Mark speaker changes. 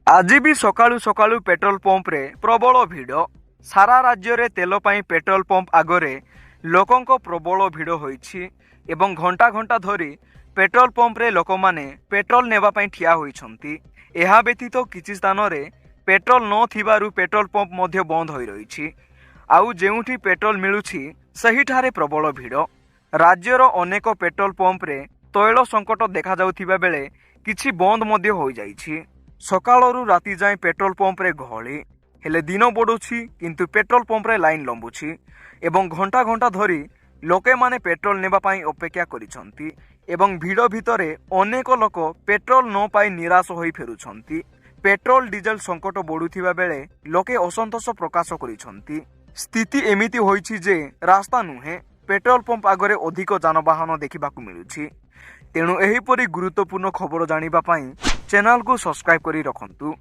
Speaker 1: आज भी सकाळू सकाळू petrol pump रे प्रबल भिड़। सारा राज्य रे तेल पाई पेट्रोल पंप आगरे लोकंको प्रबल भिड़ होईछि एवं घंटा घंटा धरी पेट्रोल पंप रे लोक माने पेट्रोल नेबा पाई ठिया होईछंती। एहा व्यतीत किछि स्थान रे पेट्रोल न थिबारु पेट्रोल पंप मध्य बंद होई रहिछि। आउ जेउठी पेट्रोल मिलुछि सहीठारे प्रबल भिड़। राज्यर अनेक पेट्रोल पंप रे तैल संकट देखा जाउथिबा बेले किछि बंद मध्य होई जाइछि। सकाळरू राति जाए पेट्रोल पंप रे गहली हेले दिन बढ़ुछि किंतु पेट्रोल पंप रे लाइन लंबुछि एवं घंटा घंटा धरी लोके माने पेट्रोल नेबा पाई अपेक्षा करिसंती एवं भिड़ भितरे अनेक लोक पेट्रोल न पाई निराश होई फेरुछंती। पेट्रोल डीजल संकट बढ़ुथिबा बेले लोके असंतोष प्रकाश करिसंती। स्थिति एमिति होईछि जे रास्ता नुहे पेट्रोल पंप आगरे अधिक जानवाहन देखिबाकू मिलुछि। तेणु एहिपरि गुरुत्वपूर्ण खबर जानिबा पाई चैनल को सब्सक्राइब करी रखंतु।